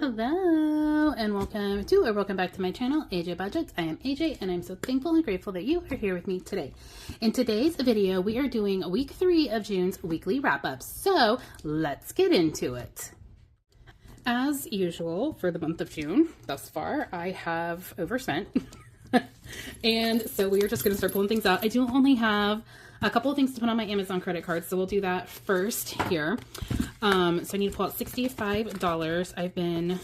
Hello and welcome back to my channel, AJ Budgets. I am AJ and I'm so thankful and grateful that you are here with me today. In today's video, we are doing week 3 of June's weekly wrap-up. So let's get into it. As usual for the month of June, thus far, I have overspent. And so we are just going to start pulling things out. I do only have a couple of things to put on my Amazon credit card, so we'll do that first here. So I need to pull out $65. I've been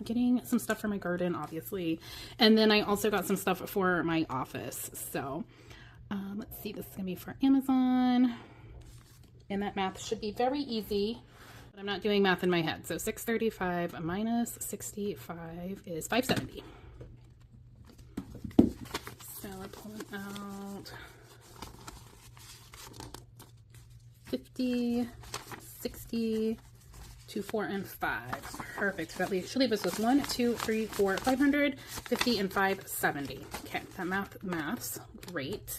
getting some stuff for my garden, obviously, and then I also got some stuff for my office. So let's see, this is gonna be for Amazon, and that math should be very easy, but I'm not doing math in my head. So 635 minus 65 is 570. So we're pulling out 50, 60, 2, 4, and 5. Perfect. That should leave us with 1, 2, 3, 4, 500, 50, and 570. Okay, that math's great.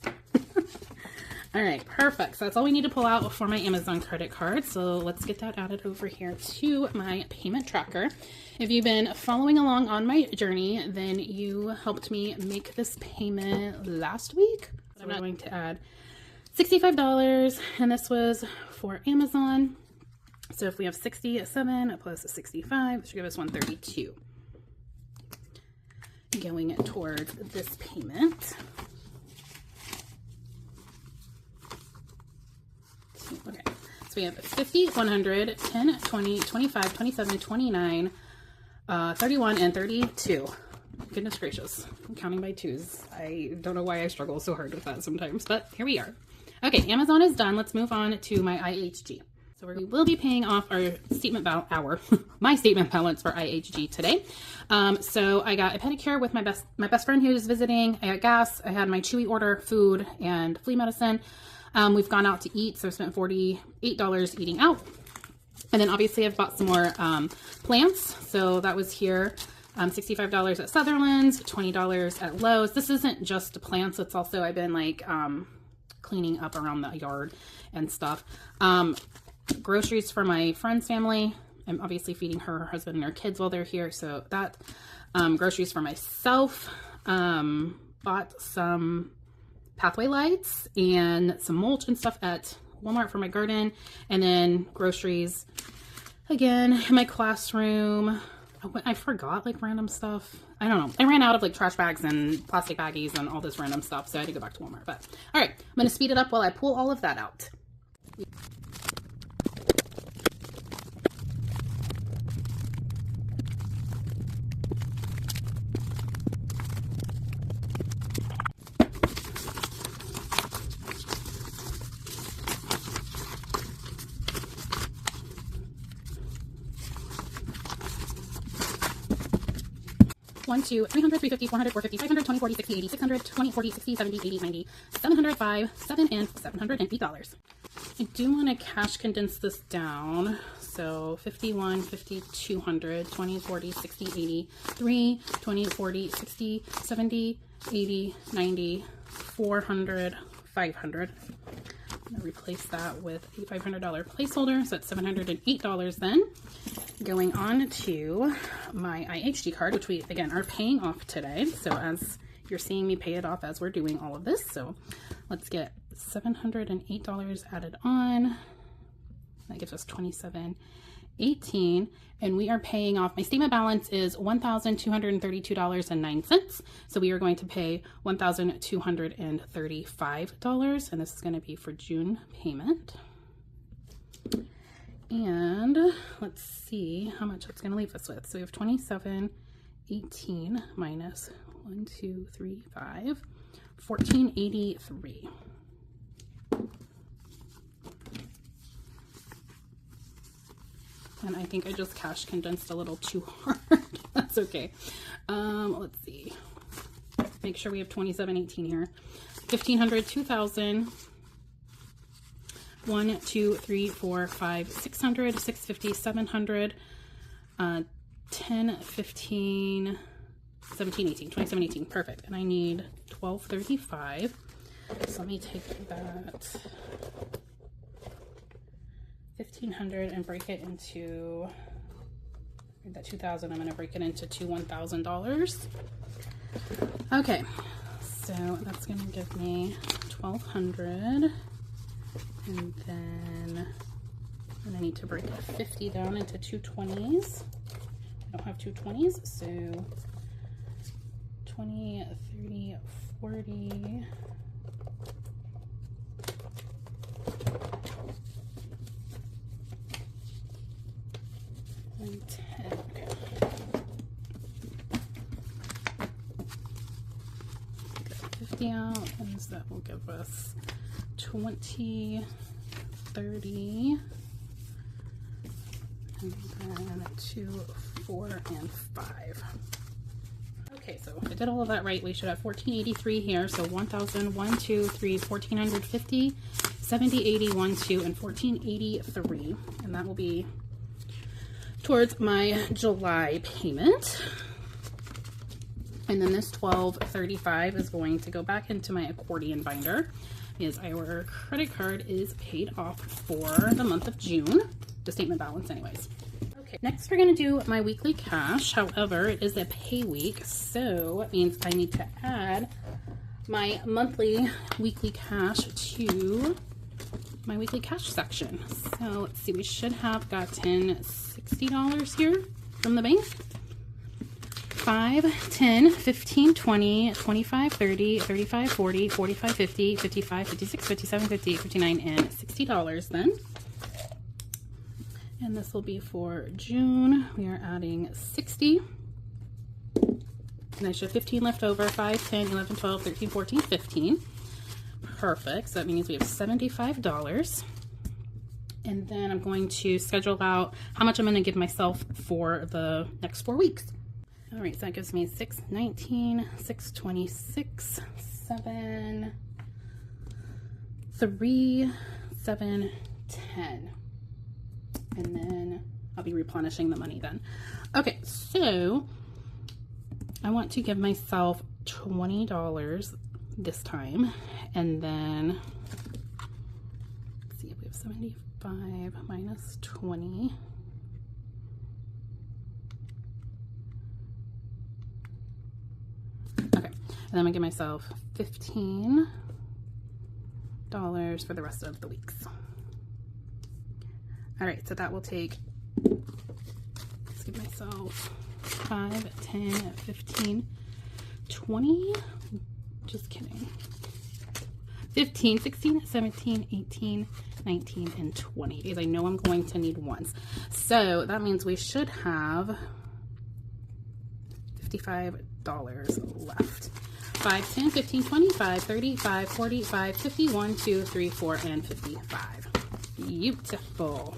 All right, perfect. So that's all we need to pull out for my Amazon credit card. So let's get that added over here to my payment tracker. If you've been following along on my journey, then you helped me make this payment last week. So I'm not going to add $65, and this was for Amazon. So if we have 67 plus 65, it should give us 132 going towards this payment. Okay, so we have 50, 100, 10, 20, 25, 27, 29, 31, and 32. Goodness gracious, I'm counting by twos. I don't know why I struggle so hard with that sometimes, but here we are. Okay, Amazon is done. Let's move on to my IHG. So we will be paying off our statement balance, my statement balance for IHG today. So I got a pedicure with my best friend who's visiting. I got gas. I had my Chewy order, food, and flea medicine. We've gone out to eat, so I spent $48 eating out. And then obviously I've bought some more plants. So that was here. $65 at Sutherland's, $20 at Lowe's. This isn't just plants. It's also, I've been like cleaning up around the yard and stuff. Groceries for my friend's family. I'm obviously feeding her husband, and her kids while they're here. So that, groceries for myself. Bought some pathway lights and some mulch and stuff at Walmart for my garden. And then groceries again in my classroom. I forgot like random stuff. I don't know. I ran out of like trash bags and plastic baggies and all this random stuff. So I had to go back to Walmart. But all right, I'm going to speed it up while I pull all of that out. One, 2, 300, 350, 400, 450, 500, 20, 40, 60, 80, 600, 20, 40, 60, 70, 80, 90, 705, 7, and $708. I do want to cash condense this down. So 51, 50, 200, 20, 40, 60, 80, 3, 20, 40, 60, 70, 80, 90, 400, 500. I'm going to replace that with a $500 placeholder. So that's $708 then. Going on to my IHG card, which we, again, are paying off today. So as you're seeing me pay it off as we're doing all of this. So let's get $708 added on. That gives us $27.18. And we are paying off, my statement balance is $1,232.09. So we are going to pay $1,235. And this is going to be for June payment. And let's see how much it's going to leave us with. So we have $27.18 minus 1, 2, 3, 5, $14.83. And I think I just cash condensed a little too hard. That's okay. Let's see. Make sure we have $27.18 here. 1,500, 2,000. 1, 2, 3, 4, 5, 600, 650, 700, 10, 15, 17, 18, 27, 18. Perfect. And I need 1235. So let me take that 1,500 and break it into That 2,000, I'm going to break it into two $1,000. Okay, so that's going to give me 1,200, and then I need to break 50 down into two 20s. I don't have two 20s, so 20, 30, 40. And 10. Okay. Get 50 out, and so that will give us 20, 30, and then 2, 4, and 5. Okay, so if I did all of that right, we should have 1483 here. So 1,000, 1, 2, 3, 1,450, 70, 80, 1, 2, and 1483. And that will be towards my July payment. And then this 1235 is going to go back into my accordion binder because our credit card is paid off for the month of June, the statement balance anyways. Okay, next we're going to do my weekly cash. However, it is a pay week, so it means I need to add my monthly weekly cash to my weekly cash section. So let's see, we should have gotten $60 here from the bank. 5, 10, 15, 20, 25, 30, 35, 40, 45, 50, 55, 56, 57, 58, 59, and $60 then. And this will be for June. We are adding 60. And I should have 15 left over. 5, 10, 11, 12, 13, 14, 15. Perfect. So that means we have $75. And then I'm going to schedule out how much I'm going to give myself for the next 4 weeks. All right, so that gives me 6, 19, 6, 26, 7, 3, 7, 10. And then I'll be replenishing the money then. Okay, so I want to give myself $20 this time. And then, let's see, if we have 75 minus 20. Okay, and then I'm gonna give myself $15 for the rest of the weeks. All right, so that will take, let's give myself 5, 10, 15, 20, just kidding, 15, 16, 17, 18, 19, and 20, because I know I'm going to need ones. So that means we should have $55 left. 5, 10, 15, 25, 35, 45, 51, 2, 3, 4, and 55. Beautiful.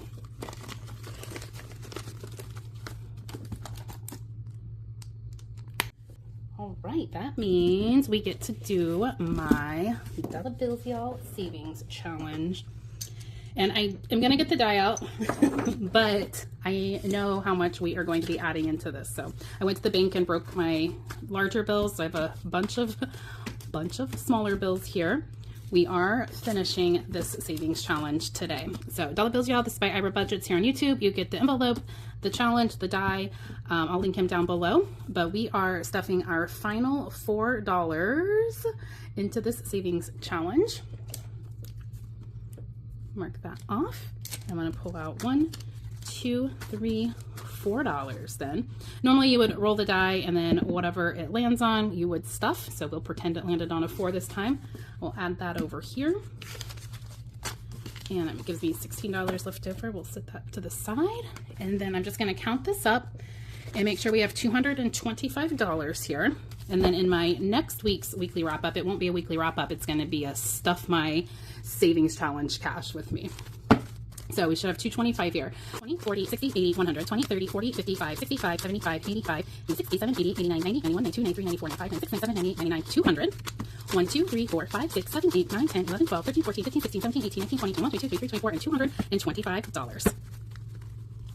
All right, that means we get to do my dollar bills y'all savings challenge. And I am gonna get the die out, but I know how much we are going to be adding into this. So I went to the bank and broke my larger bills. So I have a bunch of smaller bills here. We are finishing this savings challenge today. So dollar bills y'all, this is by Ira Budgets here on YouTube. You get the envelope, the challenge, the die. I'll link him down below. But we are stuffing our final $4 into this savings challenge. Mark that off. I'm going to pull out 1, 2, 3, $4 then. Normally you would roll the die and then whatever it lands on you would stuff. So we'll pretend it landed on a 4 this time. We'll add that over here. And it gives me $16 left over. We'll set that to the side. And then I'm just going to count this up and make sure we have $225 here. And then in my next week's weekly wrap up, it won't be a weekly wrap up. It's going to be a stuff my savings challenge cash with me. So we should have 225 here. 20, 40, 60, 80, 100, 20, 30, 40, 55, 65, 75, 85, 67, 80, 89, 90, 91, 92, 93, 94, 95, 96, 97, 98, 99, 200. 1, 2, 3, 4, 5, 6, 7, 8, 9, 10, 11, 12, 13, 14, 15, 16, 17, 18, 19, 20, 21, 22, 23, 24, and $225.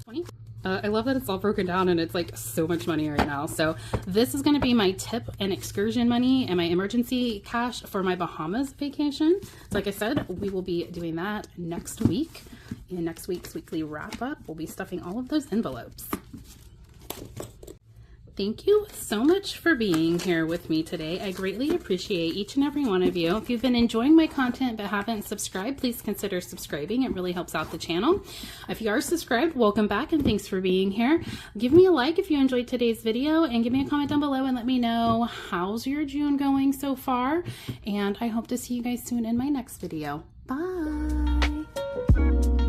20. I love that it's all broken down and it's like so much money right now. So this is going to be my tip and excursion money and my emergency cash for my Bahamas vacation. So like I said, we will be doing that next week. In next week's weekly wrap up, we'll be stuffing all of those envelopes. Thank you so much for being here with me today. I greatly appreciate each and every one of you. If you've been enjoying my content but haven't subscribed, please consider subscribing. It really helps out the channel. If you are subscribed, welcome back and thanks for being here. Give me a like if you enjoyed today's video and give me a comment down below and let me know how's your June going so far. And I hope to see you guys soon in my next video. Bye!